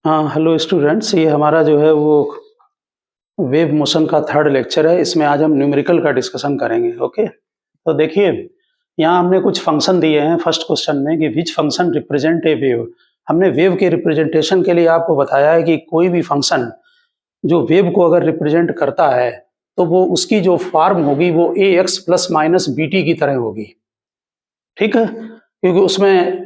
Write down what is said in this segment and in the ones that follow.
हाँ, hello students, ये हमारा जो है वो वेव मोशन का थर्ड लेक्चर है। इसमें आज हम न्यूमेरिकल का डिस्कशन करेंगे। ओके, तो देखिए यहाँ हमने कुछ फंक्शन दिए हैं फर्स्ट क्वेश्चन में कि which function represent a wave. हमने वेव के रिप्रेजेंटेशन के लिए आपको बताया है कि कोई भी फंक्शन जो वेव को अगर रिप्रेजेंट करता है तो वो उसकी जो फॉर्म होगी वो a x plus minus b t की तरह होगी। ठीक है, क्योंकि उसमें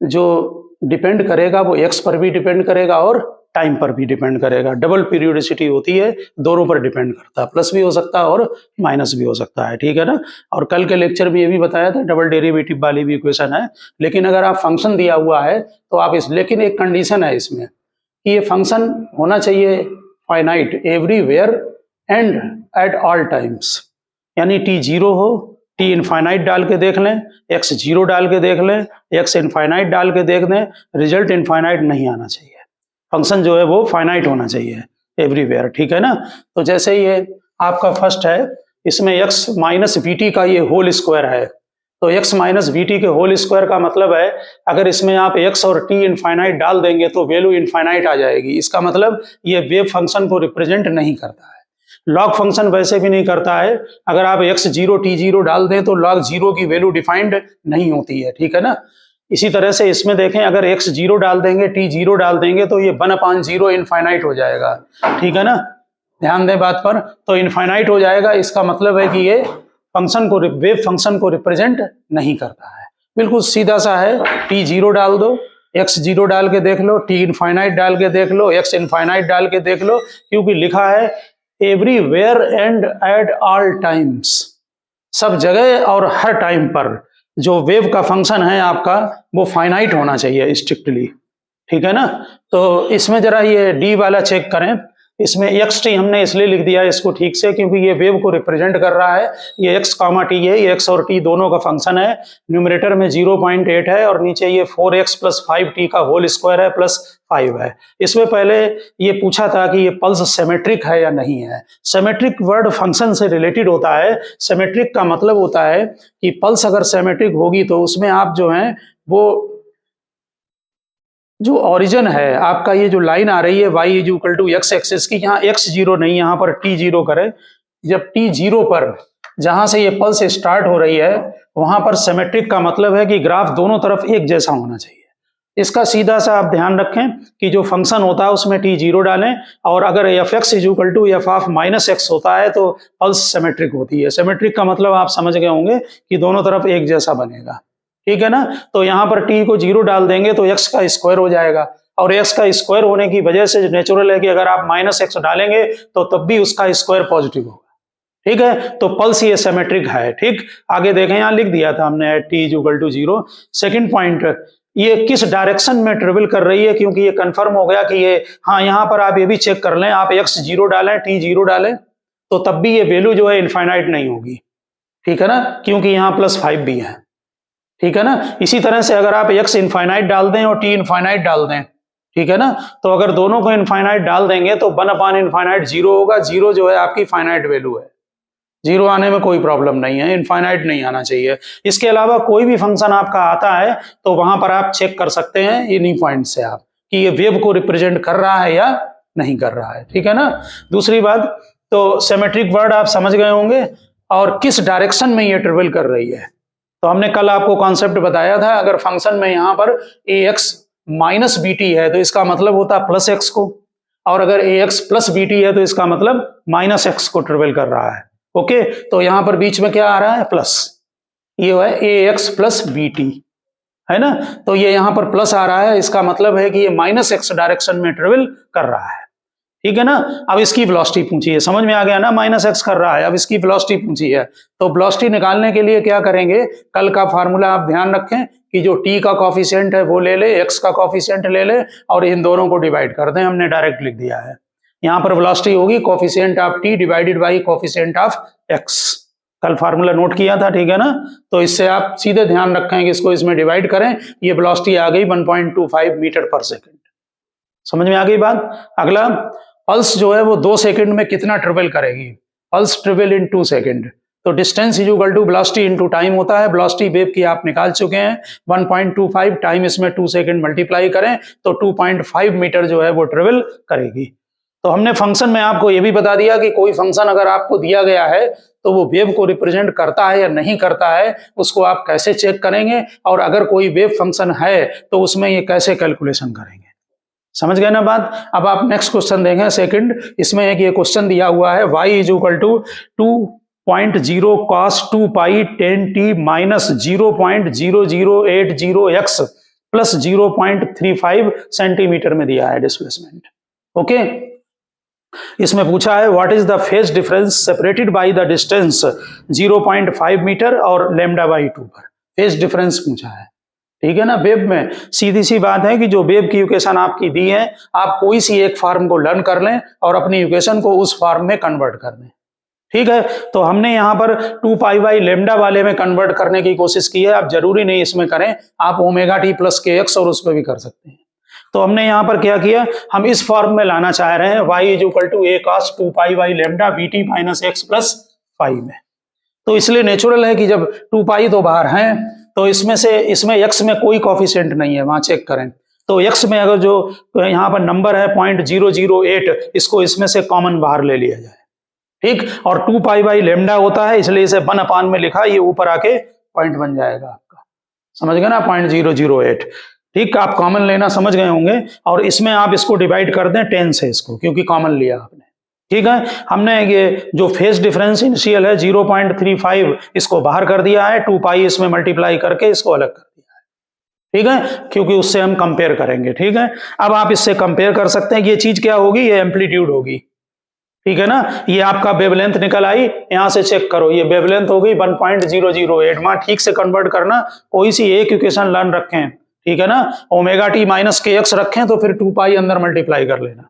जो डिपेंड करेगा वो एक्स पर भी डिपेंड करेगा और टाइम पर भी डिपेंड करेगा। डबल पीरियोडिसिटी होती है, दोनों पर डिपेंड करता है, प्लस भी हो सकता है और माइनस भी हो सकता है। ठीक है ना। और कल के लेक्चर में ये भी बताया था डबल डेरिवेटिव वाली भी इक्वेशन है। लेकिन अगर आप फंक्शन दिया हुआ है तो आप लेकिन एक कंडीशन है इसमें कि ये फंक्शन होना चाहिए finite everywhere and at all times, यानी टी जीरो हो, टी इनफाइनाइट डाल के देख लें, एक्स जीरो डाल के देख लें, एक्स इनफाइनाइट डाल के देख दें, रिजल्ट इनफाइनाइट नहीं आना चाहिए। फंक्शन जो है वो फाइनाइट होना चाहिए एवरीवेयर। ठीक है ना। तो जैसे ये आपका फर्स्ट है, इसमें एक्स माइनस वी टी का ये होल स्क्वायर है, तो एक्स माइनस वी टी के होल स्क्वायर का मतलब है अगर इसमें आप एक्स और टी इनफाइनाइट डाल देंगे तो वैल्यू इनफाइनाइट आ जाएगी। इसका मतलब ये वेव फंक्शन को रिप्रेजेंट नहीं करता है। लॉग फंक्शन वैसे भी नहीं करता है। अगर आप एक्स जीरो टी जीरो डाल दें तो लॉग जीरो की वैल्यू डिफाइंड नहीं होती है। ठीक है ना। इसी तरह से इसमें देखें, अगर एक्स जीरो डाल देंगे टी जीरो डाल देंगे तो ये 1/0 इनफाइनाइट हो जाएगा। ठीक है ना। ध्यान दें बात पर। तो इनफाइनाइट हो जाएगा, इसका मतलब है कि ये फंक्शन को वेव फंक्शन को रिप्रेजेंट नहीं करता है। बिल्कुल सीधा सा है, टी जीरो डाल दो, एक्स जीरो डाल के देख लो, टी इनफाइनाइट डाल के देख लो, एक्स इनफाइनाइट डाल के देख लो, क्योंकि लिखा है everywhere and at all times, सब जगह और हर टाइम पर जो वेव का फंक्शन है आपका वो फाइनाइट होना चाहिए स्ट्रिक्टली। ठीक है ना। तो इसमें जरा ये डी वाला चेक करें, इसमें एक्स टी हमने इसलिए लिख दिया है इसको ठीक से क्योंकि ये वेव को रिप्रेजेंट कर रहा है। ये एक्स कामा टी है, ये एक्स और टी दोनों का फंक्शन है। न्यूमरेटर में 0.8 है और नीचे ये 4x प्लस 5t का होल स्क्वायर है प्लस 5 है। इसमें पहले ये पूछा था कि ये पल्स सिमेट्रिक है या नहीं है। सिमेट्रिक वर्ड फंक्शन से रिलेटेड होता है। सिमेट्रिक का मतलब होता है कि पल्स अगर सिमेट्रिक होगी तो उसमें आप जो है वो जो ओरिजिन है आपका, ये जो लाइन आ रही है y is equal to x axis की, यहाँ x जीरो नहीं, यहाँ पर t जीरो करें। जब t जीरो पर जहां से ये पल्स स्टार्ट हो रही है वहां पर सिमेट्रिक का मतलब है कि ग्राफ दोनों तरफ एक जैसा होना चाहिए। इसका सीधा सा आप ध्यान रखें कि जो फंक्शन होता है उसमें t जीरो डालें, और अगर f x is equal to f of minus x होता है तो पल्स सिमेट्रिक होती है। सिमेट्रिक का मतलब आप समझ गए होंगे कि दोनों तरफ एक जैसा बनेगा। ठीक है ना। तो यहाँ पर t को जीरो डाल देंगे तो x का स्क्वायर हो जाएगा, और x का स्क्वायर होने की वजह से नेचुरल है कि अगर आप माइनस एक्स डालेंगे तो तब भी उसका स्क्वायर पॉजिटिव होगा। ठीक है। तो पल्स ये सिमेट्रिक है। ठीक, आगे देखें, यहाँ लिख दिया था हमने t is equal to 0। Second point, ये किस डायरेक्शन में ट्रेवल कर रही है, क्योंकि ये कंफर्म हो गया कि ये, हाँ यहाँ पर आप ये भी चेक कर लें, आप x जीरो डालें t जीरो डालें तो तब भी ये वैल्यू जो है इनफाइनाइट नहीं होगी। ठीक है ना, क्योंकि यहाँ +5 भी है। ठीक है ना। इसी तरह से अगर आप x इनफाइनाइट डाल दें और t इनफाइनाइट डाल दें, ठीक है ना, तो अगर दोनों को इनफाइनाइट डाल देंगे तो 1/इनफाइनाइट 0 होगा। 0 जो है आपकी फाइनाइट वैल्यू है, 0 आने में कोई प्रॉब्लम नहीं है, इनफाइनाइट नहीं आना चाहिए। इसके अलावा कोई भी फंक्शन आपका आता है तो वहां पर आप चेक कर सकते हैं इन्हीं पॉइंट से आप कि ये वेव को रिप्रेजेंट कर रहा है या नहीं कर रहा है। ठीक है ना। दूसरी बात, तो सिमेट्रिक वर्ड आप समझ गए होंगे, और किस डायरेक्शन में ये ट्रेवल कर रही है। तो हमने कल आपको कॉन्सेप्ट बताया था, अगर फंक्शन में यहाँ पर ए एक्स माइनस बी टी है तो इसका मतलब होता है प्लस एक्स को, और अगर ए एक्स प्लस बी टी है तो इसका मतलब माइनस एक्स को ट्रेवल कर रहा है। ओके, तो यहाँ पर बीच में क्या आ रहा है, प्लस, ये है ए एक्स प्लस बी टी, है ना। तो ये यहाँ पर प्लस आ रहा है, इसका मतलब है कि ये माइनस एक्स डायरेक्शन में ट्रेवल कर रहा है। ठीक है ना। अब इसकी वेलोसिटी पूछी है, समझ में आ गया ना, माइनस एक्स कर रहा है, अब इसकी वेलोसिटी पूछी है। तो वेलोसिटी निकालने के लिए क्या करेंगे, कल का फार्मूला आप ध्यान रखें कि जो t का कॉफिशिएंट है वो ले ले, x का कॉफिशिएंट ले ले, और इन दोनों को डिवाइड कर दें। हमने डायरेक्ट लिख दिया है, यहाँ पर वेलोसिटी होगी coefficient of t divided by coefficient of x। कल फार्मूला नोट किया था, ठीक है ना। तो इससे आप सीधे ध्यान रखें कि इसको इसमें डिवाइड करें, ये वेलोसिटी आ गई 1.25 मीटर पर सेकेंड। समझ में आ गई बात। अगला, पल्स जो है वो 2 सेकंड में कितना ट्रेवल करेगी, पल्स ट्रेवल इन 2 सेकंड। तो distance is equal to velocity into time होता है। वेलोसिटी वेव की आप निकाल चुके हैं 1.25, टाइम इसमें 2 सेकंड मल्टीप्लाई करें तो 2.5 मीटर जो है वो ट्रेवल करेगी। तो हमने फंक्शन में आपको ये भी बता दिया कि कोई फंक्शन अगर आपको दिया गया है तो वो वेव को रिप्रेजेंट करता है या नहीं करता है, उसको आप कैसे चेक करेंगे, और अगर कोई वेव फंक्शन है तो उसमें ये कैसे कैलकुलेशन करेंगे। समझ गए ना बात। अब आप नेक्स्ट क्वेश्चन देखें सेकंड। इसमें एक ये क्वेश्चन दिया हुआ है y is equal to 2.0 cos 2 pi 10t minus 0.0080x plus 0.35 centimetre में दिया है डिस्प्लेसमेंट। ओके, इसमें पूछा है what is the phase difference separated by the distance 0.5 metre और लैम्डा बाई 2 पर फेज डिफरेंस पूछा है। ठीक है ना। वेव में सीधी सी बात है कि जो वेव की इक्वेशन आपकी दी है, आप कोई सी एक फॉर्म को लर्न कर लें और अपनी इक्वेशन को उस फॉर्म में कन्वर्ट कर दें। ठीक है, तो हमने यहाँ पर 2 पाई बाई लेमडा वाले में कन्वर्ट करने की कोशिश की है। आप जरूरी नहीं इसमें करें, आप ओमेगा टी प्लस के एक्स और उस पर भी कर सकते हैं। तो हमने यहाँ पर क्या किया, हम इस फॉर्म में लाना चाह रहे हैं y is equal to a cos 2 pi by lambda b t minus x plus 5 में। तो इसलिए नेचुरल है कि जब 2 पाई तो बाहर हैं तो इसमें x में कोई कॉफिशिएंट नहीं है, वहां चेक करें। तो x में अगर जो यहाँ पर नंबर है 0.008, इसको इसमें से कॉमन बाहर ले लिया जाए। ठीक, और 2 पाई बाई लेमडा होता है इसलिए इसे 1 अपान में लिखा, ये ऊपर आके पॉइंट बन जाएगा आपका। समझ गए ना, 0.008। ठीक, आप कॉमन लेना समझ गए होंगे, और इसमें आप इसको डिवाइड कर दें 10 से इसको, क्योंकि कॉमन लिया आपने। ठीक है, हमने ये जो फेज डिफरेंस इनिशियल है 0.35 इसको बाहर कर दिया है, 2 पाई इसमें मल्टीप्लाई करके इसको अलग कर दिया है। ठीक है, क्योंकि उससे हम कंपेयर करेंगे। ठीक है, अब आप इससे कंपेयर कर सकते हैं कि ये चीज क्या होगी, ये एम्पलीट्यूड होगी। ठीक है ना, ये आपका वेवलेंथ निकल आई, यहां से चेक करो, ये वेवलेंथ हो गई 1.008। वहां ठीक से कन्वर्ट करना, कोई सी एक इक्वेशन लर्न रखें, ठीक है ना, omega T minus k x रखें तो फिर 2 पाई अंदर मल्टीप्लाई कर लेना।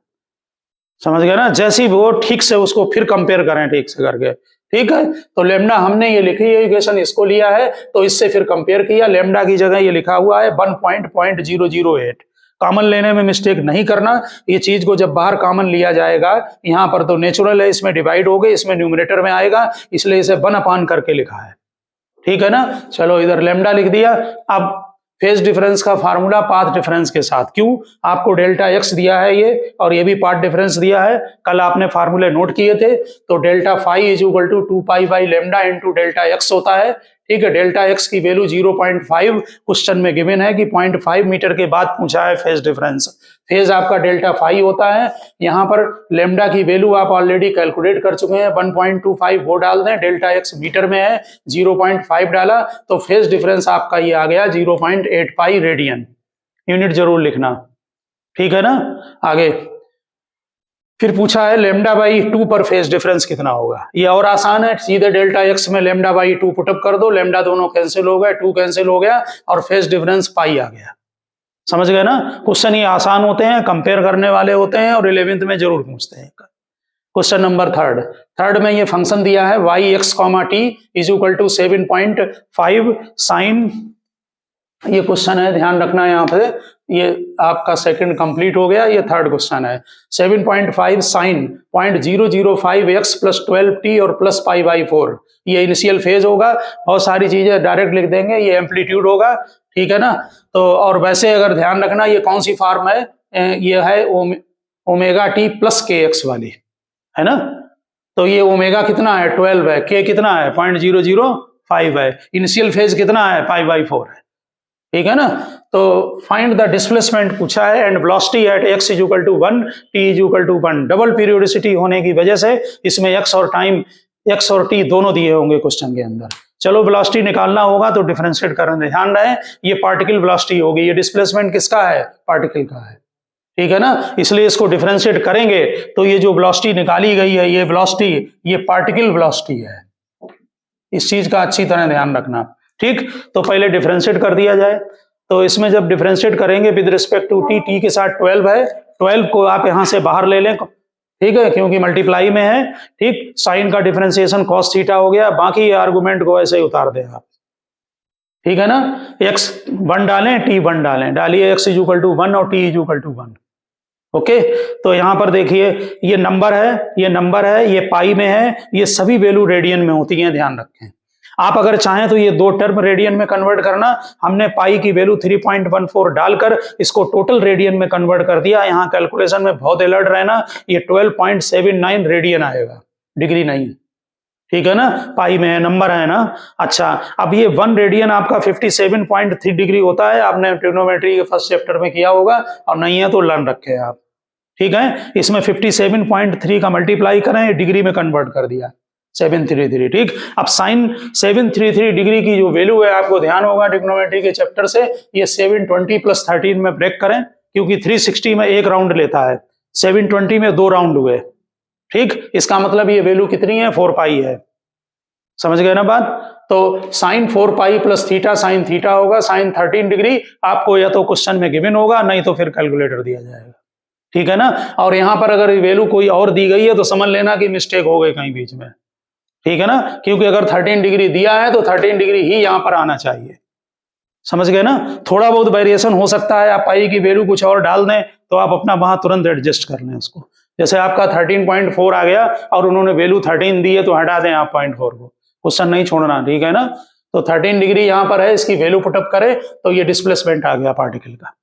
समझ गए ना, जैसी वो ठीक से उसको फिर कंपेयर करें ठीक से करके। ठीक है, तो लेमडा हमने ये लिखी है इक्वेशन, इसको लिया है तो इससे फिर कंपेयर किया, लेमडा की जगह ये लिखा हुआ है 1.008। कॉमन लेने में मिस्टेक नहीं करना, ये चीज को जब बाहर कॉमन लिया जाएगा, यहाँ पर तो नेचुरल है, इसमें डिवाइड हो गए, इसमें न्यूमरेटर में आएगा, इसलिए इसे 1 अपान करके लिखा है। ठीक है ना, चलो इधर लेमडा लिख दिया। अब फेज डिफरेंस का फार्मूला पाथ डिफरेंस के साथ, क्यों, आपको डेल्टा एक्स दिया है ये, और ये भी पाथ डिफरेंस दिया है, कल आपने फार्मूले नोट किए थे। तो delta phi is equal to 2 pi by lambda into delta x होता है। ठीक है, डेल्टा एक्स की वैल्यू 0.5 क्वेश्चन में गिवन है कि 0.5 मीटर के बाद पूछा है फेज डिफरेंस। फेज आपका डेल्टा फाई होता है। यहाँ पर लेमडा की वैल्यू आप ऑलरेडी कैलकुलेट कर चुके हैं, 1.25 वो डाल दें, डेल्टा एक्स मीटर में है, 0.5 डाला तो फेज डिफरेंस आपका ये आ गया 0.85 रेडियन। यूनिट जरूर लिखना। ठीक है ना, आगे फिर पूछा है लेमडा बाई 2 पर फेज डिफरेंस कितना होगा। ये और आसान है, सीधे डेल्टा एक्स में लेमडा बाई 2 पुटअप कर दो, लेमडा दोनों कैंसिल हो गए, 2 कैंसिल हो गया और फेज डिफरेंस पाई आ गया। समझ गए ना, क्वेश्चन ये आसान होते हैं, कंपेयर करने वाले होते हैं, और 11th में जरूर पूछते हैं। क्वेश्चन नंबर थर्ड में ये फंक्शन दिया है y x, t is equal to 7.5 sine. ये क्वेश्चन है, ध्यान रखना यहाँ पे, ये आपका सेकंड कंप्लीट हो गया, ये थर्ड क्वेश्चन है। 7.5 साइन 0.005 x प्लस 12t और प्लस पाई बाई 4, ये इनिशियल फेज होगा। बहुत सारी चीजें डायरेक्ट लिख देंगे, ये एम्पलीट्यूड होगा। ठीक है ना, तो और वैसे अगर ध्यान रखना ये कौन सी फॉर्म है, ये है ओमेगा टी प्लस के एक्स वाली, है ना। तो ये ओमेगा कितना है 12 है, के कितना है 0.005 है, इनिशियल फेज कितना है पाई बाई 4 है। ठीक है ना, तो फाइंड द डिस्प्लेसमेंट पूछा है and velocity at x is equal to 1, t is equal to 1। Double periodicity होने की वजह से इसमें x और टाइम, x और t दोनों दिए होंगे क्वेश्चन के अंदर। चलो वेलोसिटी निकालना होगा तो डिफरेंशिएट करने, ध्यान रहे ये पार्टिकल वेलोसिटी होगी, ये डिस्प्लेसमेंट किसका है, पार्टिकल का है। ठीक है ना, इसलिए इसको डिफरेंशिएट करेंगे तो ये जो वेलोसिटी निकाली गई है, ये वेलोसिटी, ये पार्टिकल वेलोसिटी है। इस चीज का अच्छी तरह ध्यान रखना। ठीक, तो पहले डिफरेंशिएट कर दिया जाए। तो इसमें जब डिफरेंशिएट करेंगे with respect to t, t के साथ 12 है, 12 को आप यहां से बाहर ले लें, ठीक है, क्योंकि मल्टीप्लाई में है। ठीक, साइन का डिफरेंशिएशन कॉस थीटा हो गया, बाकी आर्गुमेंट को ऐसे ही उतार दें आप। ठीक है ना, x 1 डालें, t 1 डालें, डालिए x इज इक्वल टू 1 और t is equal to 1। Okay, तो यहाँ पर देखिए ये नंबर है, ये पाई में है, ये सभी वैल्यू रेडियन में होती हैं, ध्यान रखें। आप अगर चाहें तो ये दो टर्म रेडियन में कन्वर्ट करना, हमने पाई की वैल्यू 3.14 डालकर इसको टोटल रेडियन में कन्वर्ट कर दिया। यहाँ कैलकुलेशन में बहुत अलर्ट रहना, ये 12.79 रेडियन आएगा, डिग्री नहीं, ठीक है ना, पाई में है, नंबर है ना। अच्छा, अब ये 1 रेडियन आपका 57.3 डिग्री होता है, आपने ट्रिग्नोमेट्री के फर्स्ट चैप्टर में किया होगा, और नहीं है तो लर्न रखे आप, ठीक है। इसमें 57.3 का मल्टीप्लाई करें, डिग्री में कन्वर्ट कर दिया 733, ठीक। अब साइन 733 डिग्री की जो वैल्यू है, आपको ध्यान होगा ट्रिग्नोमेट्री के चैप्टर से, ये 720 + 13 में ब्रेक करें, क्योंकि 360 में एक राउंड लेता है, 720 में 2 राउंड हुए, ठीक। इसका मतलब ये वैल्यू कितनी है, 4 पाई है, समझ गए ना बात। तो साइन 4 पाई + थीटा साइन थीटा होगा, साइन 13 डिग्री आपको या तो क्वेश्चन में गिवन होगा, नहीं तो फिर कैलकुलेटर दिया जाएगा, ठीक है ना। और यहां पर अगर वैल्यू कोई और दी गई है तो समझ लेना कि मिस्टेक हो गई कहीं बीच में, ठीक है ना, क्योंकि अगर 13 डिग्री दिया है तो 13 डिग्री ही यहां पर आना चाहिए, समझ गए ना। थोड़ा बहुत वेरिएशन हो सकता है, आप पाई की वैल्यू कुछ और डाल दें तो आप अपना वहां तुरंत एडजस्ट कर लें उसको। जैसे आपका 13.4 आ गया और उन्होंने वैल्यू 13 दी है तो हटा दें आप 0.4 को, क्वेश्चन नहीं छोड़ना, ठीक है ना। तो 13 डिग्री यहां पर है, इसकी वैल्यू पुटअप करें तो ये डिस्प्लेसमेंट आ गया पार्टिकल का,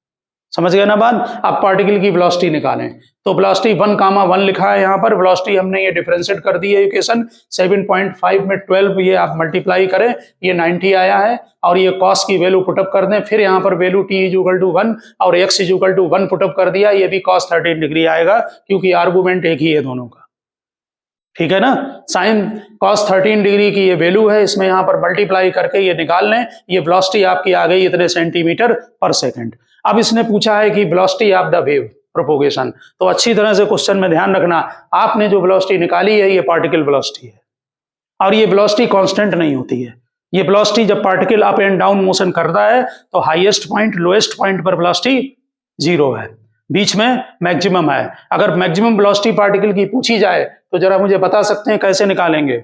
समझ गए ना बात। अब पार्टिकल की वेलोसिटी निकालें, तो वेलोसिटी 1,1 लिखा है यहाँ पर, वेलोसिटी हमने ये डिफरेंशिएट कर दी है इक्वेशन, 7.5 में 12 ये आप मल्टीप्लाई करें, ये 90 आया है, और ये कॉस की वैल्यू पुटअप कर दें, फिर यहाँ पर वैल्यू t = 1 और x = 1 पुटअप कर दिया, ये भी cos 13 डिग्री आएगा, क्योंकि आर्गुमेंट एक ही है दोनों का, ठीक है ना। साइन cos 13 डिग्री की ये वैल्यू है, इसमें यहाँ पर मल्टीप्लाई करके ये निकाल लें, ये वेलोसिटी आपकी आ गई इतने सेंटीमीटर पर सेकंड। अब इसने पूछा है कि velocity of the wave propagation, तो अच्छी तरह से क्वेश्चन में ध्यान रखना, आपने जो वेलोसिटी निकाली है ये पार्टिकल वेलोसिटी है, और ये वेलोसिटी कांस्टेंट नहीं होती है। ये वेलोसिटी जब particle up and down motion करता है तो हाईएस्ट पॉइंट लोएस्ट पॉइंट पर वेलोसिटी 0 है, बीच में मैक्सिमम है। अगर मैक्सिमम वेलोसिटी पार्टिकल की पूछी जाए तो जरा मुझे बता सकते हैं कैसे निकालेंगे।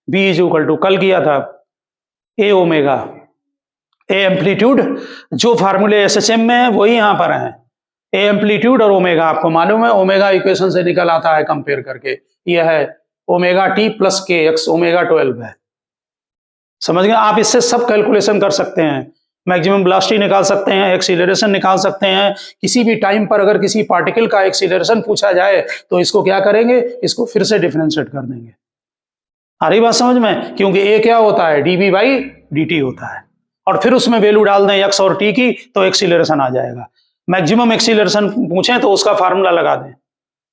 v = कल किया था a ओमेगा, ए एम्पलीट्यूड, जो फार्मूले SHM में है वही यहाँ पर है, ए एम्पलीट्यूड और ओमेगा आपको मालूम है, ओमेगा इक्वेशन से निकल आता है कंपेयर करके, यह है ओमेगा t + kx, ओमेगा 12 है, समझ गए। आप इससे सब कैलकुलेशन कर सकते हैं, मैक्सिमम वेलोसिटी निकाल सकते हैं, एक्सीलरेशन निकाल सकते हैं, किसी भी टाइम पर अगर किसी पार्टिकल का एक्सीलरेशन पूछा जाए तो इसको क्या करेंगे, इसको फिर से डिफरेंशिएट कर देंगे। आ रही बात समझ में, क्योंकि a क्या होता है, dv/dt होता है, और फिर उसमें वैल्यू डाल दें x और t की तो एक्सीलरेशन आ जाएगा। मैक्सिमम एक्सीलरेशन पूछें तो उसका फार्मूला लगा दें,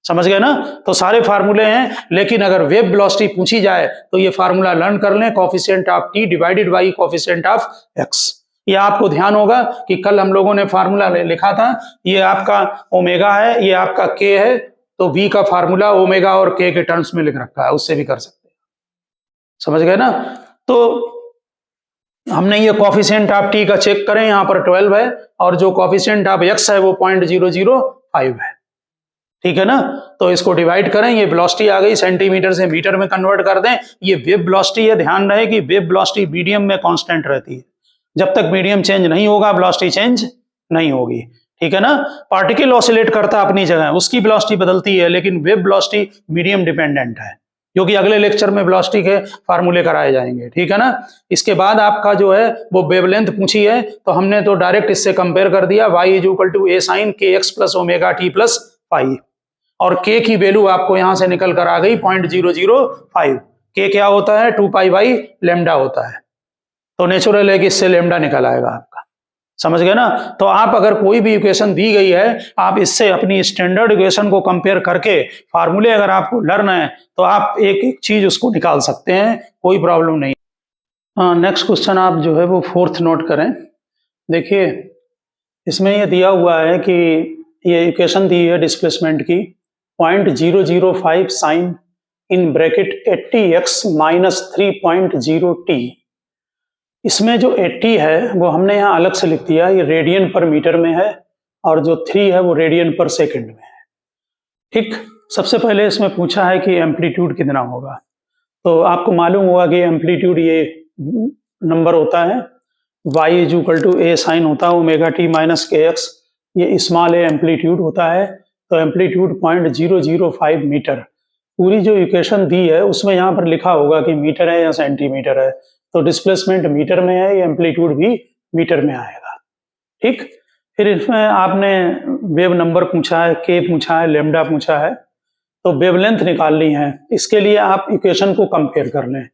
समझ गए ना। तो सारे फार्मूले हैं, लेकिन अगर वेव वेलोसिटी पूछी जाए तो ये फार्मूला लर्न कर लें, coefficient of t divided by coefficient of x। ये आपको ध्यान होगा कि कल हम लोगों ने फार्मूला लिखा था, ये आपका ओमेगा है, ये आपका k है, तो v का फार्मूला ओमेगा और k के टर्म्स में लिख रखा है, उससे भी कर सकते हैं, समझ गए ना। तो हमने ये कोफिशिएंट ऑफ t का चेक करें, यहाँ पर 12 है, और जो कोफिशिएंट ऑफ x है वो 0.005 है, ठीक है ना। तो इसको डिवाइड करें, ये वेलोसिटी आ गई, सेंटीमीटर से मीटर में कन्वर्ट कर दें, ये वेव वेलोसिटी है। ध्यान रहे कि वेव वेलोसिटी मीडियम में कांस्टेंट रहती है, जब तक मीडियम चेंज नहीं होगा वेलोसिटी चेंज नहीं होगी, ठीक है ना। पार्टिकल ऑसिलेट करता अपनी जगह, उसकी वेलोसिटी बदलती है, लेकिन वेव वेलोसिटी मीडियम डिपेंडेंट है, क्योंकि अगले लेक्चर में वेलोसिटी के फार्मूले कराए जाएंगे, ठीक है ना। इसके बाद आपका जो है वो वेवलेंथ पूछी है, तो हमने तो डायरेक्ट इससे कंपेयर कर दिया, y = a sin kx + omega t + पाई, और k की वैल्यू आपको यहां से निकल कर आ गई 0.005। k क्या होता है, 2 पाई बाई लैम्डा होता है, तो नेचुरल है कि इससे लैम्डा निकल आएगा आपका, समझ गए ना। तो आप अगर कोई भी इक्वेशन दी गई है, आप इससे अपनी स्टैंडर्ड इक्वेशन को कंपेयर करके फार्मूले अगर आपको लर्न है तो आप एक एक चीज उसको निकाल सकते हैं, कोई प्रॉब्लम नहीं। नेक्स्ट क्वेश्चन आप जो है वो 4th नोट करें। देखिए इसमें ये दिया हुआ है कि ये इक्वेशन दी है डिस्प्लेसमेंट की 0.005 sign in bracket 80x - 3.0t। इसमें जो 80 है वो हमने यहाँ अलग से लिख दिया, ये रेडियन पर मीटर में है, और जो 3 है वो रेडियन पर सेकंड में है, ठीक। सबसे पहले इसमें पूछा है कि एम्पलीट्यूड कितना होगा, तो आपको मालूम होगा कि एम्पलीट्यूड ये नंबर होता है, y = a sin होता है ओमेगा t - kx, ये स्मॉल a एम्पलीट्यूड होता है, तो एम्पलीट्यूड 0.005 मीटर। पूरी जो इक्वेशन दी है उसमें यहाँ पर लिखा होगा कि मीटर है या सेंटीमीटर है, तो डिस्प्लेसमेंट मीटर में है, या एम्पलीट्यूड भी मीटर में आएगा। ठीक, फिर इसमें आपने वेव नंबर पूछा है, के पूछा है, लेमडा पूछा है, तो वेवलेंथ निकालनी है। इसके लिए आप इक्वेशन को कंपेयर कर लें,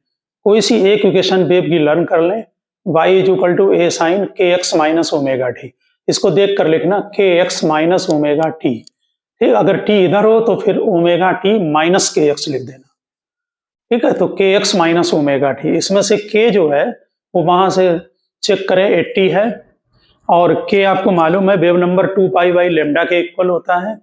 कोई सी एक इक्वेशन वेव की लर्न कर लें, y equal to a sine k x minus omega t. इसको देख कर लिखना के एक्स माइनस ओमेगा टी। ठीक, अगर t इधर हो तो फिर omega T minus k x लिख देना। ठीक है, तो के एक्स माइनस ओमेगा टी, इसमें से k जो है वो वहां से चेक करें 80 है, और k आपको मालूम है wave number 2 pi by lambda के इक्वल होता है,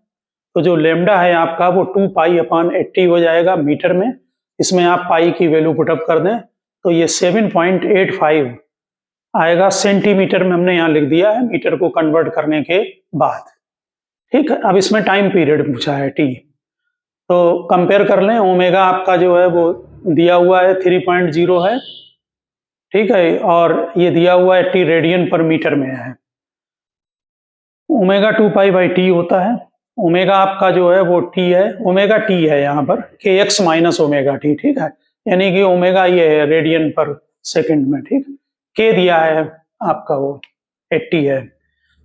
तो जो लेमडा है आपका वो 2 पाई अपॉन 80 हो जाएगा मीटर में। इसमें आप पाई की वैल्यू पुटअप कर दें तो ये 7.85 आएगा सेंटीमीटर में, हमने यहाँ लिख दिया है मीटर को कन्वर्ट करने के बाद। ठीक है, अब इसमें टाइम पीरियड पूछा है टी, तो कंपेयर कर लें। ओमेगा आपका जो है वो दिया हुआ है 3.0 है, ठीक है, और ये दिया हुआ है टी रेडियन पर मीटर में है। ओमेगा 2 पाई बाई टी होता है, ओमेगा आपका जो है वो टी है, ओमेगा टी है यहाँ पर के एक्स माइनस ओमेगा टी। ठीक है, यानी कि ओमेगा ये है रेडियन पर सेकंड में। ठीक, के दिया है आपका वो 80 है,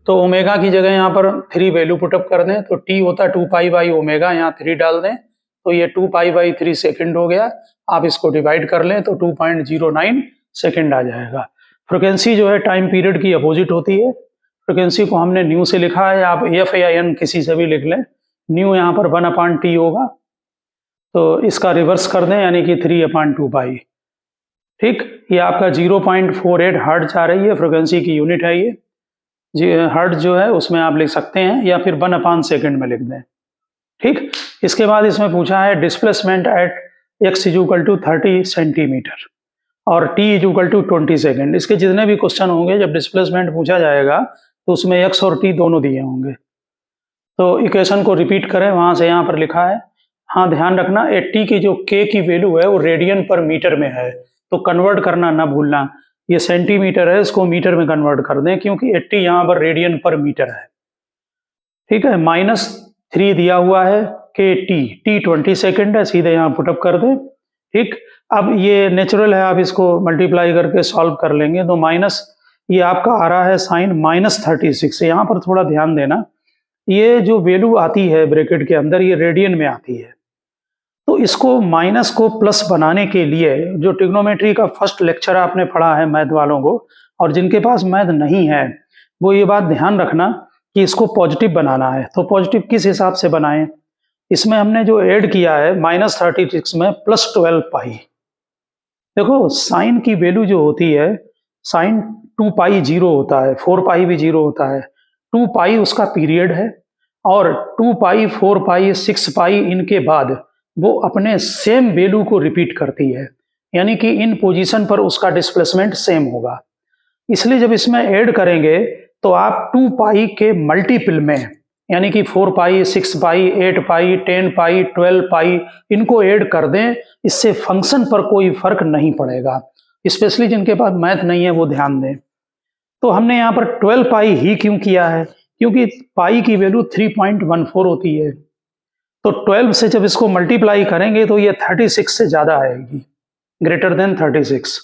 तो ओमेगा की जगह यहाँ पर 3 वैल्यू पुटअप कर दें, तो टी होता है 2 पाई बाई ओमेगा, यहाँ 3 डाल दें तो ये 2 पाई बाई 3 सेकेंड हो गया। आप इसको डिवाइड कर लें तो 2.09 सेकेंड आ जाएगा। फ्रिक्वेंसी जो है टाइम पीरियड की अपोजिट होती है, फ्रिक्वेंसी को हमने न्यू से लिखा है, आप एफ या एन किसी से भी लिख लें। न्यू यहाँ पर 1/t होगा, तो इसका रिवर्स कर दें यानी कि 3/2 पाई। ठीक, ये आपका 0.48 हर्ट्ज आ रही है, फ्रिक्वेंसी की यूनिट है ये जी। हर्ट्ज जो है उसमें आप लिख सकते हैं या फिर 1/s सेकेंड में लिख दें। ठीक, इसके बाद इसमें पूछा है displacement at x equal to 30 centimetre और t इक्वल टू 20 सेकेंड। इसके जितने भी क्वेश्चन होंगे जब डिस्प्लेसमेंट पूछा जाएगा तो उसमें x और t दोनों दिए होंगे। तो इक्वेशन को रिपीट करें, वहां से यहाँ पर लिखा है। हाँ, ध्यान रखना 80 की जो k की वैल्यू है वो रेडियन पर मीटर में है, तो कन्वर्ट करना ना भूलना। ये सेंटीमीटर है, इसको मीटर में कन्वर्ट कर दें क्योंकि 80 यहाँ पर रेडियन पर मीटर है। ठीक है, -3 दिया हुआ है के टी 20 सेकेंड है, सीधे यहाँ पुटअप कर दें। ठीक, अब ये नेचुरल है, आप इसको मल्टीप्लाई करके सॉल्व कर लेंगे तो माइनस ये आपका आ रहा है साइन -36। यहाँ पर थोड़ा ध्यान देना, ये जो वैल्यू आती है ब्रैकेट के अंदर ये रेडियन में आती है, तो इसको माइनस को प्लस बनाने के लिए जो ट्रिग्नोमेट्री का फर्स्ट लेक्चर आपने पढ़ा है मैथ वालों को, और जिनके पास मैथ नहीं है वो ये बात ध्यान रखना कि इसको पॉजिटिव बनाना है। तो पॉजिटिव किस हिसाब से बनाएं, इसमें हमने जो ऐड किया है -36 में +12 पाई। देखो साइन की वैल्यू जो होती है, साइन 2 पाई 0 होता है, 4 पाई भी 0 होता है। 2 पाई उसका पीरियड है, और 2 पाई 4 पाई 6 पाई इनके बाद वो अपने सेम वैल्यू को रिपीट करती है, यानी कि इन पोजीशन पर उसका डिस्प्लेसमेंट सेम होगा। इसलिए जब इसमें ऐड करेंगे तो आप 2 पाई के मल्टीपल में, यानी कि 4 पाई 6 पाई 8 पाई 10 पाई 12 पाई इनको ऐड कर दें, इससे फंक्शन पर कोई फर्क नहीं पड़ेगा। स्पेशली जिनके पास मैथ नहीं है वो ध्यान दें। तो हमने यहाँ पर 12 पाई ही क्यों किया है, क्योंकि पाई की वैल्यू 3.14 होती है, तो 12 से जब इसको मल्टीप्लाई करेंगे तो ये 36 से ज्यादा आएगी, ग्रेटर देन 36,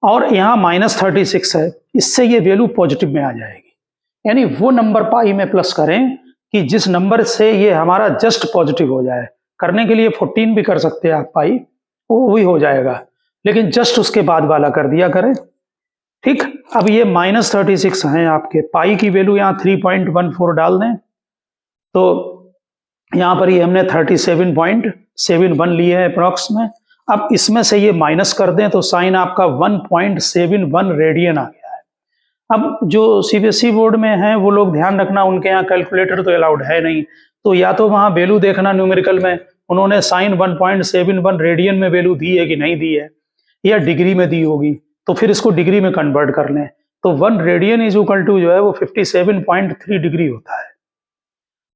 और यहाँ -36 है, इससे ये वैल्यू पॉजिटिव में आ जाएगी। यानी वो नंबर पाई में प्लस करें कि जिस नंबर से ये हमारा जस्ट पॉजिटिव हो जाए। करने के लिए 14 भी कर सकते हैं आप पाई, वो भी हो जाएगा, लेकिन जस्ट उसके बाद वाला कर दिया करें। ठीक, अब ये -36 है आपके, पाई की वैल्यू यहाँ 3.14 डाल दें तो यहाँ पर ये हमने 37.71 लिए है अप्रॉक्स में। अब इसमें से ये माइनस कर दें तो साइन आपका 1.71 रेडियन आ गया है। अब जो सीबीएसई बोर्ड में है वो लोग ध्यान रखना, उनके यहाँ कैलकुलेटर तो अलाउड है नहीं, तो या तो वहाँ वैल्यू देखना न्यूमेरिकल में उन्होंने साइन 1.71 रेडियन में वैल्यू दी है कि नहीं दी है, या डिग्री में दी होगी, तो फिर इसको डिग्री में कन्वर्ट कर लें। तो 1 रेडियन इज इक्वल टू जो है वो 57.3 डिग्री होता है।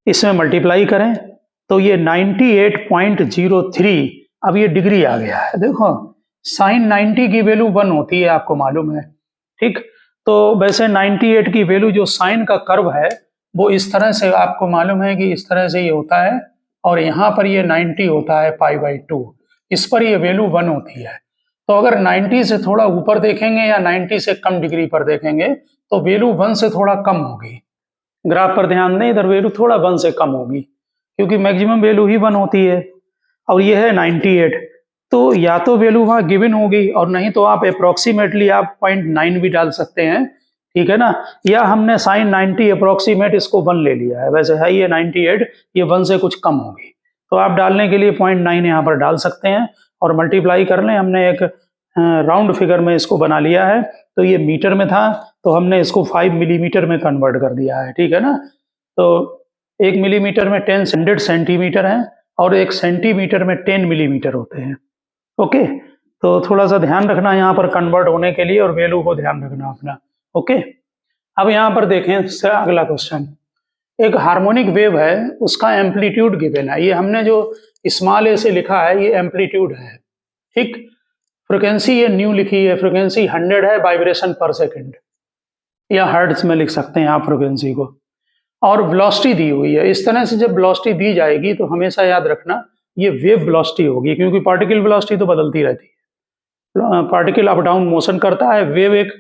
इसमें मल्टीप्लाई करें तो ये 98.03, अब ये डिग्री आ गया है। देखो साइन 90 की वैल्यू 1 होती है, आपको मालूम है। ठीक, तो वैसे 98 की वैल्यू जो साइन का कर्व है वो इस तरह से आपको मालूम है कि इस तरह से ये होता है, और यहाँ पर ये 90 होता है π/2, इस पर ये वैल्यू 1 होती है। तो अगर 90 से थोड़ा ऊपर देखेंगे या 90 से कम डिग्री पर देखेंगे तो वैल्यू 1 से थोड़ा कम होगी। ग्राफ पर ध्यान दें, इधर वैल्यू थोड़ा 1 से कम होगी क्योंकि मैक्सिमम वैल्यू ही 1 होती है, और ये है 98। तो या तो वैल्यू वहाँ गिवन होगी, और नहीं तो आप अप्रोक्सीमेटली आप 0.9 भी डाल सकते हैं, ठीक है ना। या हमने साइन 90 अप्रोक्सीमेट इसको 1 ले लिया है, वैसे है ये 98, ये 1 से कुछ कम होगी, तो आप डालने के लिए 0.9 यहाँ पर डाल सकते हैं और मल्टीप्लाई कर लें। हमने एक राउंड फिगर में इसको बना लिया है, तो ये मीटर में था तो हमने इसको 5 मिलीमीटर में कन्वर्ट कर दिया है, ठीक है ना। तो 1 मिलीमीटर में 10 100 सेंटीमीटर है, और 1 सेंटीमीटर में 10 मिलीमीटर होते हैं। ओके, तो थोड़ा सा ध्यान रखना यहाँ पर कन्वर्ट होने के लिए, और वैल्यू को ध्यान रखना अपना। ओके, अब यहाँ पर देखें अगला क्वेश्चन। एक हार्मोनिक वेव है, उसका एम्पलीट्यूड गिवन है। ये हमने जो स्मॉल ए से लिखा है ये एम्पलीट्यूड है, ठीक। फ्रिक्वेंसी ये न्यू लिखी है, फ्रिक्वेंसी 100 है वाइब्रेशन पर सेकंड, या हर्ट्ज में लिख सकते हैं आप फ्रिक्वेंसी को, और वेलोसिटी दी हुई है। इस तरह से जब वेलोसिटी दी जाएगी तो हमेशा याद रखना ये वेव वेलोसिटी होगी, क्योंकि पार्टिकल वेलोसिटी तो बदलती रहती है। पार्टिकल अप डाउन मोशन करता है, वेव एक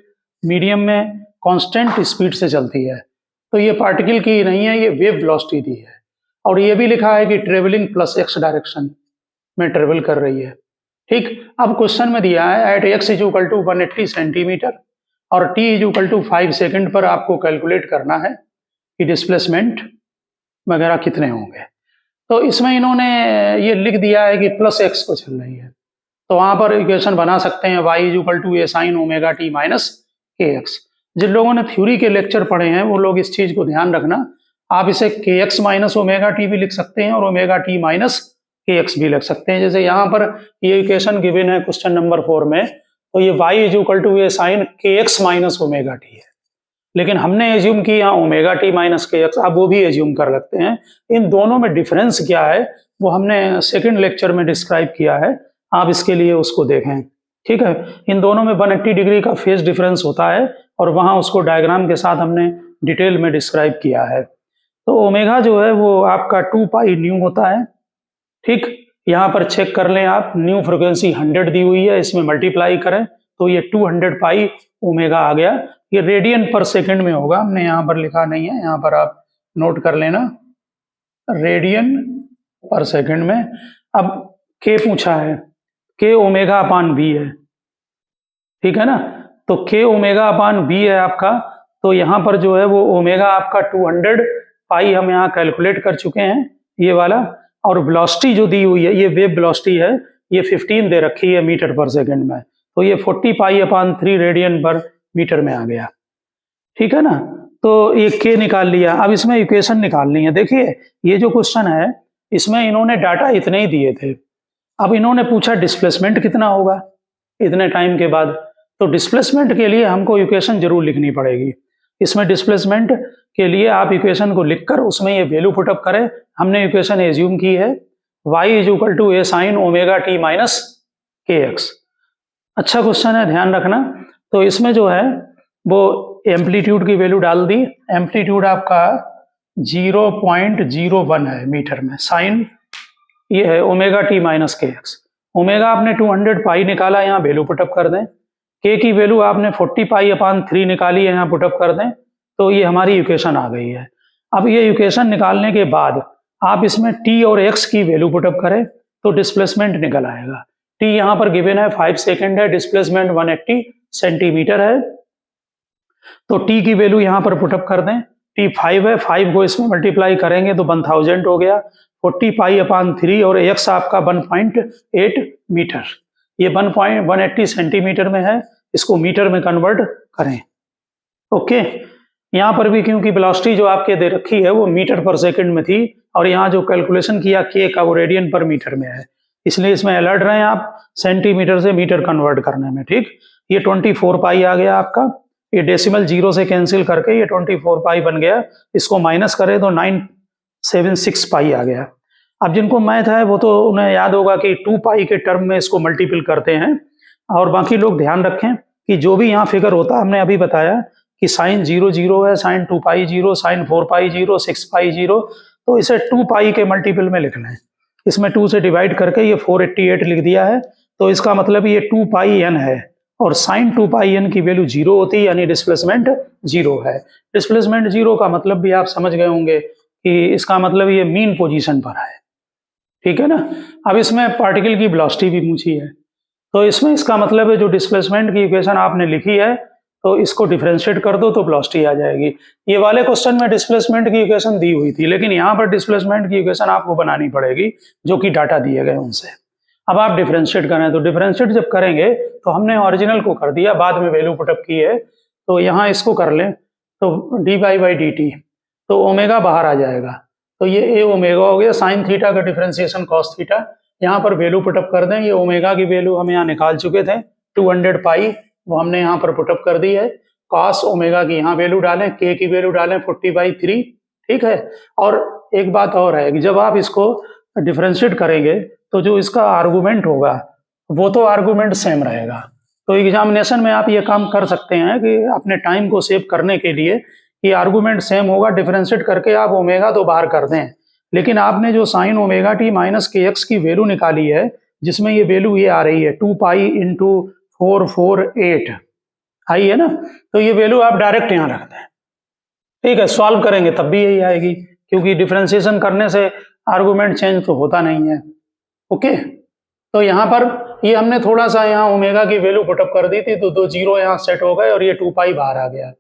मीडियम में कांस्टेंट स्पीड से चलती है, तो ये पार्टिकल की नहीं है, ये वेव वेलोसिटी दी है। और ये भी लिखा है कि ट्रेवलिंग प्लस x डायरेक्शन में ट्रेवल कर रही है, ठीक। अब क्वेश्चन में दिया है एट x = 180 सेंटीमीटर और t = 5 सेकंड पर आपको कैलकुलेट करना है कि डिस्प्लेसमेंट वगैरह कितने होंगे। तो इसमें इन्होंने ये लिख दिया है कि प्लस x को चल रही है, तो वहां पर इक्वेशन बना सकते हैं y = a sin ωt - kx। जिन लोगों ने थ्योरी के लेक्चर पढ़े हैं वो लोग इस चीज को ध्यान रखना, आप इसे kx - ωt भी लिख सकते हैं और ωt - kx भी लिख सकते हैं। जैसे यहाँ पर ये इक्वेशन गिवन है क्वेश्चन नंबर 4 में, तो ये y = a sin kx - ωt है, लेकिन हमने एज्यूम की यहाँ ωt - kx, आप वो भी एज्यूम कर सकते हैं। इन दोनों में डिफरेंस क्या है वो हमने सेकंड लेक्चर में डिस्क्राइब किया है, आप इसके लिए उसको देखें, ठीक है। इन दोनों में 180 डिग्री का फेज डिफरेंस होता है, और वहाँ उसको डायग्राम के साथ हमने डिटेल में डिस्क्राइब किया है। तो ओमेगा जो है वो आपका 2π न्यू होता है, ठीक। यहाँ पर चेक कर लें आप, न्यू फ्रिक्वेंसी 100 दी हुई है, इसमें मल्टीप्लाई करें तो ये 200π ओमेगा आ गया। ये रेडियन पर सेकंड में होगा, हमने यहाँ पर लिखा नहीं है, यहाँ पर आप नोट कर लेना, रेडियन पर सेकंड में। अब के पूछा है, के ω/v है, ठीक है ना। तो के ω/v है आपका, तो यहाँ पर जो है वो ओमेगा आपका 200π हम यहाँ कैलकुलेट कर चुके हैं, ये वाला। और वेलोसिटी जो दी हुई है ये वेव वेलोसिटी है, ये 15 दे रखी है मीटर पर सेकंड में, तो ये 40π/3 रेडियन पर मीटर में आ गया, ठीक है ना। तो ये के निकाल लिया। अब इसमें इक्वेशन निकालनी है। देखिए ये जो क्वेश्चन है इसमें इन्होंने डाटा इतने ही दिए थे, अब इन्होंने पूछा डिस्प्लेसमेंट कितना होगा इतने टाइम के बाद, तो डिस्प्लेसमेंट के लिए हमको इक्वेशन जरूर लिखनी पड़ेगी। इसमें डिस्प्लेसमेंट के लिए आप इक्वेशन को लिखकर उसमें ये वैल्यू पुटअप करें। हमने इक्वेशन एज्यूम की है y = a sin ωt - kx। अच्छा क्वेश्चन है, ध्यान रखना। तो इसमें जो है वो एम्पलीट्यूड की वैल्यू डाल दी, एम्पलीट्यूड आपका 0.01 है मीटर में, साइन ये है ωt - kx। ओमेगा आपने 200π निकाला, यहाँ वैल्यू पुटअप कर दें। के की वैल्यू आपने 40π/3 निकाली है, यहाँ पुटअप कर दें, तो ये हमारी इक्वेशन आ गई है। अब ये इक्वेशन निकालने के बाद आप इसमें t और x की वैल्यू पुटअप करें तो डिस्प्लेसमेंट निकल आएगा। t यहाँ पर गिवन है 5 सेकंड है, डिस्प्लेसमेंट 180 सेंटीमीटर है, तो t की वैल्यू यहाँ पर पुटअप कर दें। t 5 है, 5 को इसमें मल्टीप्लाई करेंगे तो 1000 हो गया, 40π/3, और x आपका 1.8 मीटर, ये 180 सेंटीमीटर में है, इसको मीटर में कन्वर्ट करें। ओके, यहाँ पर भी क्योंकि वेलोसिटी जो आपके दे रखी है वो मीटर पर सेकंड में थी, और यहाँ जो कैलकुलेशन किया के का वो रेडियन पर मीटर में है, इसलिए इसमें अलर्ट रहें आप सेंटीमीटर से मीटर कन्वर्ट करने में, ठीक। ये 24π आ गया आपका, ये डेसिमल 0 से कैंसिल करके ये 24π बन गया, इसको माइनस करें तो 976π आ गया। अब जिनको मैथ है वो तो उन्हें याद होगा कि 2π के टर्म में इसको मल्टीपल करते हैं, और बाकी लोग ध्यान रखें कि जो भी यहाँ फिगर होता है, हमने अभी बताया कि साइन 0 0 है, साइन 2 पाई 0, साइन 4 पाई 0, 6 पाई 0, तो इसे 2 पाई के मल्टीपल में लिखना है। इसमें 2 से डिवाइड करके ये 488 लिख दिया है, तो इसका मतलब ये 2 पाई एन है, और साइन 2 पाई एन की वैल्यू 0 होती है, यानी डिस्प्लेसमेंट 0 है। डिस्प्लेसमेंट 0 का मतलब भी आप समझ गए होंगे कि इसका मतलब ये मीन पोजीशन पर है, ठीक है ना। अब इसमें पार्टिकल की वेलोसिटी भी पूछी है, तो इसमें इसका मतलब है जो डिस्प्लेसमेंट की इक्वेशन आपने लिखी है, तो इसको डिफरेंशिएट कर दो तो वेलोसिटी आ जाएगी। ये वाले क्वेश्चन में डिस्प्लेसमेंट की इक्वेशन दी हुई थी, लेकिन यहाँ पर डिस्प्लेसमेंट की इक्वेशन आपको बनानी पड़ेगी जो कि डाटा दिए गए उनसे। अब आप डिफरेंशिएट करें, तो डिफरेंशिएट जब करेंगे तो हमने ओरिजिनल को कर दिया, बाद में वैल्यू पुटअप की है, तो यहाँ इसको कर लें तो d y by d t, तो ओमेगा बाहर आ जाएगा, तो ये ए ओमेगा हो गया, साइन थीटा का डिफरेंशिएशन कॉस थीटा। यहाँ पर वैल्यू पुटअप कर दें, ये ओमेगा की वैल्यू हम यहाँ निकाल चुके थे 200 पाई, वो हमने यहाँ पर पुटअप कर दी है। कॉस ओमेगा की यहाँ वैल्यू डालें, के की वैल्यू डालें 40/3, ठीक है। और एक बात और है कि जब आप इसको डिफरेंशिएट करेंगे तो जो इसका आर्गूमेंट होगा वो तो आर्गूमेंट सेम रहेगा। तो एग्जामिनेशन में आप ये काम कर सकते हैं कि अपने टाइम को सेव करने के लिए कि आर्गूमेंट सेम होगा, डिफरेंशिएट करके आप ओमेगा तो बाहर कर दें, लेकिन आपने जो sign omega T minus k x की वैल्यू निकाली है, जिसमें ये वैल्यू ये आ रही है 2 पाई इंटू 448 आई है ना, तो ये वैल्यू आप डायरेक्ट यहाँ रख दें, ठीक है। सॉल्व करेंगे तब भी यही आएगी, क्योंकि डिफरेंशिएशन करने से आर्गूमेंट चेंज तो होता नहीं है, ओके। तो यहाँ पर ये हमने थोड़ा सा यहाँ ओमेगा की वैल्यू पुटअप कर दी थी, तो 2 जीरो यहाँ सेट हो गए और ये 2 पाई बाहर आ गया।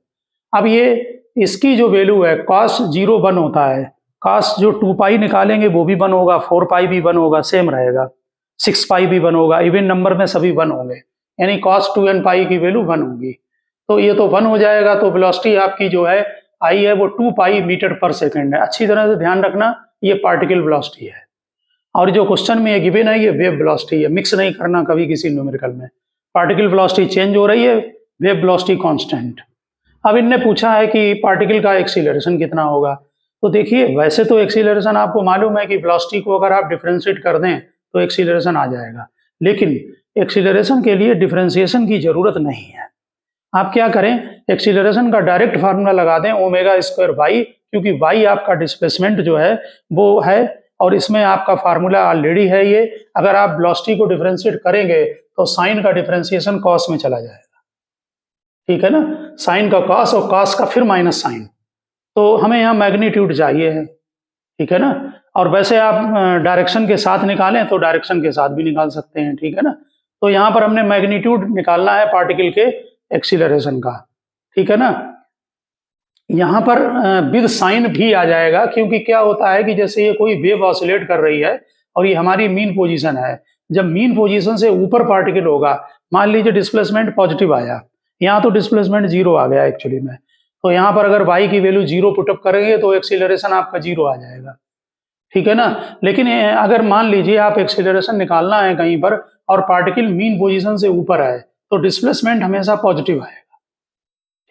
अब ये इसकी जो वैल्यू है कॉस 0 1 होता है, कॉस जो 2 पाई निकालेंगे वो भी 1 होगा, 4 पाई भी 1 होगा, सेम रहेगा, 6 पाई भी 1 होगा, इवन नंबर में सभी 1 होंगे, यानी कॉस 2n पाई की वैल्यू 1 होगी, तो ये तो 1 हो जाएगा। तो वेलोसिटी आपकी जो है आई है वो 2 पाई मीटर पर सेकेंड है। अच्छी तरह से ध्यान रखना, ये पार्टिकल वेलोसिटी है, और जो क्वेश्चन में ये गिवन है ये वेव वेलोसिटी है, मिक्स नहीं करना कभी किसी न्यूमेरिकल में। पार्टिकल वेलोसिटी चेंज हो रही है, वेव वेलोसिटी कांस्टेंट। अब इनने पूछा है कि पार्टिकल का एक्सीलरेशन कितना होगा, तो देखिए वैसे तो एक्सीलरेशन आपको मालूम है कि वेलोसिटी को अगर आप डिफरेंशिएट कर दें तो एक्सीलरेशन आ जाएगा, लेकिन एक्सीलरेशन के लिए डिफरेंशिएशन की जरूरत नहीं है। आप क्या करें, एक्सीलरेशन का डायरेक्ट फार्मूला लगा दें ओमेगा स्क्वायर वाई, क्योंकि वाई आपका डिस्प्लेसमेंट जो है वो है, और इसमें आपका फार्मूला ऑलरेडी है ये। अगर आप वेलोसिटी को डिफरेंशिएट करेंगे तो साइन का डिफरेंशिएशन कॉस में चला जाएगा, ठीक है ना, साइन का कॉस और कॉस का फिर माइनस साइन, तो हमें यहाँ मैग्नीट्यूड चाहिए है, ठीक है ना। और वैसे आप डायरेक्शन के साथ निकालें तो डायरेक्शन के साथ भी निकाल सकते हैं, ठीक है ना। तो यहाँ पर हमने मैग्नीट्यूड निकालना है पार्टिकल के एक्सीलरेशन का, ठीक है ना। यहाँ पर विद साइन भी आ जाएगा, क्योंकि क्या होता है कि जैसे ये कोई वेव ऑसिलेट कर रही है और ये हमारी मीन पोजीशन है, जब मीन पोजीशन से ऊपर पार्टिकल होगा, मान लीजिए डिस्प्लेसमेंट पॉजिटिव आया, यहाँ तो डिस्प्लेसमेंट 0 आ गया एक्चुअली में, तो यहाँ पर अगर y की वैल्यू 0 पुटअप करेंगे तो एक्सीलरेशन आपका 0 आ जाएगा, ठीक है ना। लेकिन अगर मान लीजिए आप एक्सीलरेशन निकालना है कहीं पर और पार्टिकल मीन पोजीशन से ऊपर आए तो डिस्प्लेसमेंट हमेशा पॉजिटिव आएगा,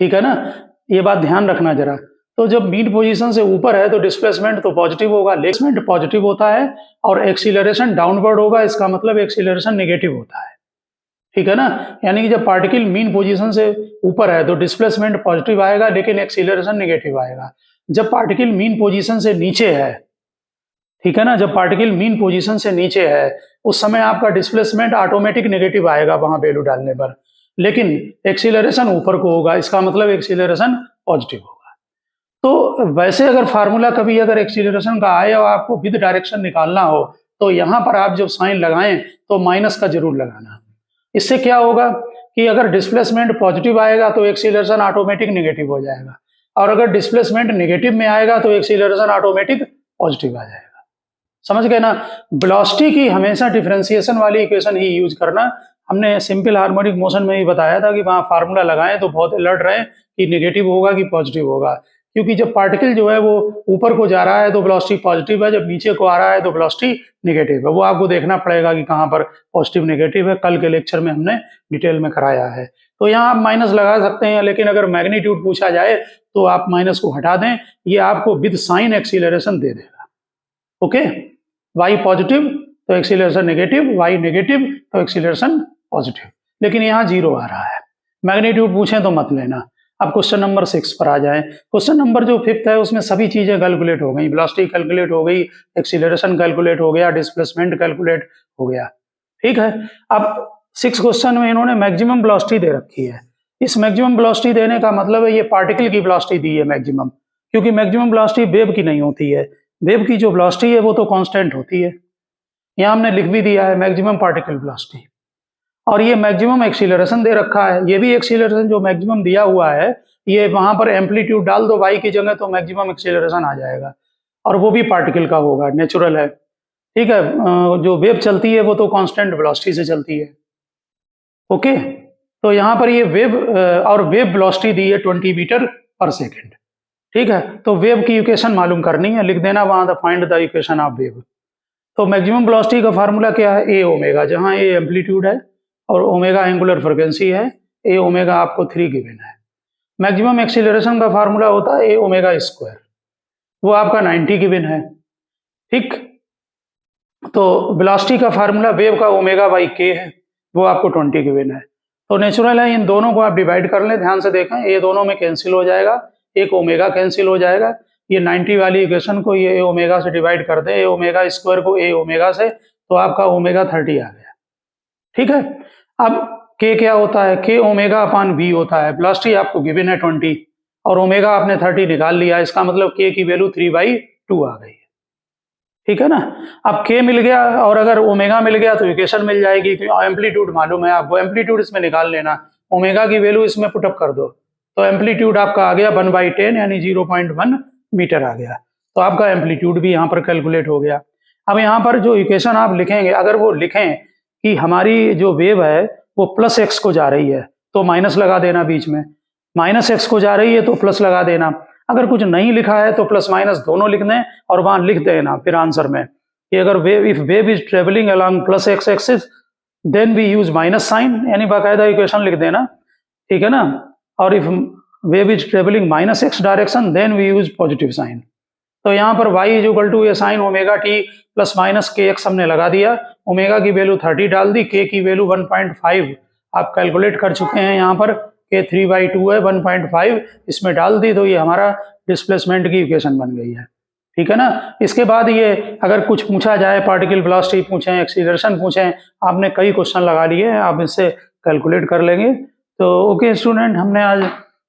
ठीक है ना, ये बात ध्यान रखना जरा। तो जब मीन पोजीशन से ऊपर है तो डिस्प्लेसमेंट तो पॉजिटिव होगा, डिस्प्लेसमेंट पॉजिटिव होता है और एक्सीलरेशन डाउनवर्ड होगा, इसका मतलब एक्सीलरेशन नेगेटिव होता है, ठीक है ना। यानी कि जब पार्टिकल मीन पोजीशन से ऊपर है तो डिस्प्लेसमेंट पॉजिटिव आएगा लेकिन एक्सीलरेशन नेगेटिव आएगा। जब पार्टिकल मीन पोजीशन से नीचे है, ठीक है ना, जब पार्टिकल मीन पोजीशन से नीचे है उस समय आपका डिस्प्लेसमेंट ऑटोमेटिक नेगेटिव आएगा वहां वैल्यू डालने पर, लेकिन एक्सीलरेशन ऊपर को होगा, इसका मतलब एक्सीलरेशन पॉजिटिव होगा। तो वैसे अगर फार्मूला कभी अगर एक्सीलरेशन का आए और आपको विद डायरेक्शन निकालना हो तो यहाँ पर आप जब साइन लगाएं तो माइनस का जरूर लगाना। इससे क्या होगा कि अगर डिस्प्लेसमेंट पॉजिटिव आएगा तो एक्सीलरेशन ऑटोमेटिक नेगेटिव हो जाएगा, और अगर डिस्प्लेसमेंट नेगेटिव में आएगा तो एक्सीलरेशन ऑटोमेटिक पॉजिटिव आ जाएगा। समझ गए ना। वेलोसिटी की हमेशा डिफरेंशिएशन वाली इक्वेशन ही यूज करना। हमने सिंपल हार्मोनिक मोशन में ही बताया था कि वहां फार्मूला लगाएं तो बहुत अलर्ट रहें कि नेगेटिव होगा कि पॉजिटिव होगा, क्योंकि जब पार्टिकल जो है वो ऊपर को जा रहा है तो वेलोसिटी पॉजिटिव है, जब नीचे को आ रहा है तो वेलोसिटी नेगेटिव है। वो आपको देखना पड़ेगा कि कहाँ पर पॉजिटिव नेगेटिव है, कल के लेक्चर में हमने डिटेल में कराया है। तो यहाँ आप माइनस लगा सकते हैं, लेकिन अगर मैग्नीट्यूड पूछा जाए तो आप माइनस को हटा दें, ये आपको विद साइन एक्सीलरेशन दे देगा, ओके। y पॉजिटिव तो एक्सीलरेशन नेगेटिव, y नेगेटिव तो एक्सीलरेशन पॉजिटिव, लेकिन यहाँ 0 आ रहा है। मैग्नीट्यूड पूछें तो मत लेना। अब क्वेश्चन नंबर 6 पर आ जाएं। क्वेश्चन नंबर जो 5th है उसमें सभी चीजें कैलकुलेट हो गई, वेलोसिटी कैलकुलेट हो गई, एक्सीलरेशन कैलकुलेट हो गया, डिस्प्लेसमेंट कैलकुलेट हो गया। ठीक है, अब 6 क्वेश्चन में इन्होंने मैक्सिमम वेलोसिटी दे रखी है। इस मैक्सिमम वेलोसिटी देने का मतलब है ये पार्टिकल की वेलोसिटी दी है मैक्सिमम, क्योंकि मैक्सिमम वेलोसिटी वेव की नहीं होती है। वेव की जो वेलोसिटी है वो तो कांस्टेंट होती है। यहाँ हमने लिख भी दिया है मैक्सिमम पार्टिकल वेलोसिटी। और ये मैक्सिमम एक्सीलरेशन दे रखा है, ये भी एक्सीलरेशन जो मैक्सिमम दिया हुआ है, ये वहां पर एम्पलीट्यूड डाल दो y की जगह तो मैक्सिमम एक्सीलरेशन आ जाएगा, और वो भी पार्टिकल का होगा, नेचुरल है। ठीक है, जो वेव चलती है वो तो कांस्टेंट वेलोसिटी से चलती है। ओके, तो यहाँ पर ये वेव और वेव वेलोसिटी दी है 20 मीटर पर सेकेंड। ठीक है, तो वेव की इक्वेशन मालूम करनी है, लिख देना वहां the find the equation of wave. तो मैक्सिमम वेलोसिटी का फार्मूला क्या है, ए ओमेगा, जहां ए एम्पलीट्यूड है और ओमेगा एंगुलर फ्रीक्वेंसी है, ए ओमेगा आपको 3 गिवन है। मैक्सिमम एक्सीलरेशन का फार्मूला होता है ए ओमेगा स्क्वायर, वो आपका 90 गिवन है। ठीक, तो वेलोसिटी का फार्मूला वेव का ओमेगा बाई के है, वो आपको 20 गिवन है। तो नेचुरल है, इन दोनों को आप डिवाइड कर लें, ध्यान से देखें, ये दोनों में कैंसिल हो जाएगा, एक ओमेगा कैंसिल हो जाएगा, ये 90 वाली इक्वेशन को ये ए ओमेगा से डिवाइड कर दे, ए ओमेगा स्क्वायर को ए ओमेगा से, तो आपका ओमेगा 30 आ गया। ठीक है, अब के क्या होता है, के ओमेगा अपान वी होता है, वेलोसिटी आपको गिवन है 20 और ओमेगा आपने 30 निकाल लिया, इसका मतलब के की वैल्यू 3/2 आ गई। ठीक है ना, अब के मिल गया और अगर ओमेगा मिल गया तो इक्वेशन मिल जाएगी, क्योंकि एम्पलीट्यूड मालूम है आपको, एम्पलीट्यूड इसमें निकाल लेना, ओमेगा की वैल्यू इसमें पुटअप कर दो, तो एम्पलीट्यूड आपका आ गया 1/10 यानी 0.1 मीटर आ गया। तो आपका एम्पलीट्यूड भी यहाँ पर कैलकुलेट हो गया। अब यहाँ पर जो इक्वेशन आप लिखेंगे, अगर वो लिखें कि हमारी जो वेव है वो प्लस एक्स को जा रही है तो माइनस लगा देना बीच में, माइनस एक्स को जा रही है तो प्लस लगा देना। अगर कुछ नहीं लिखा है तो प्लस माइनस दोनों लिख दें और वहां लिख देना फिर आंसर में कि अगर wave, if wave is travelling along plus x axis then we use minus sine, यानी बाकायदा इक्वेशन लिख देना। ठीक है ना, और if wave is travelling minus x direction then we use positive sine. तो यहाँ पर y इज इक्वल टू ये sine omega t plus minus k x हमने लगा दिया, ओमेगा की वैल्यू 30 डाल दी, के की वैल्यू 1.5 आप कैलकुलेट कर चुके हैं, यहाँ पर के 3/2 है, 1.5 इसमें डाल दी, तो ये हमारा डिस्प्लेसमेंट की इक्वेशन बन गई है। ठीक है ना, इसके बाद ये अगर कुछ पूछा जाए, पार्टिकल वेलोसिटी पूछें, एक्सीलरेशन पूछें, आपने कई क्वेश्चन लगा लिए हैं, आप इससे कैलकुलेट कर लेंगे। तो ओके स्टूडेंट, हमने आज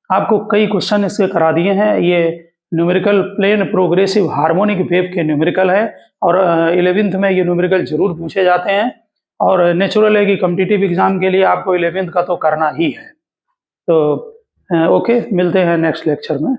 आपको कई क्वेश्चन इसके करा दिए हैं। ये numerical plane progressive harmonic wave के न्यूमेरिकल है और 11th में ये न्यूमेरिकल जरूर पूछे जाते हैं, और नेचुरल है कि कॉम्पिटिटिव एग्जाम के लिए आपको 11th का तो करना ही है। तो ओके, मिलते हैं नेक्स्ट लेक्चर में।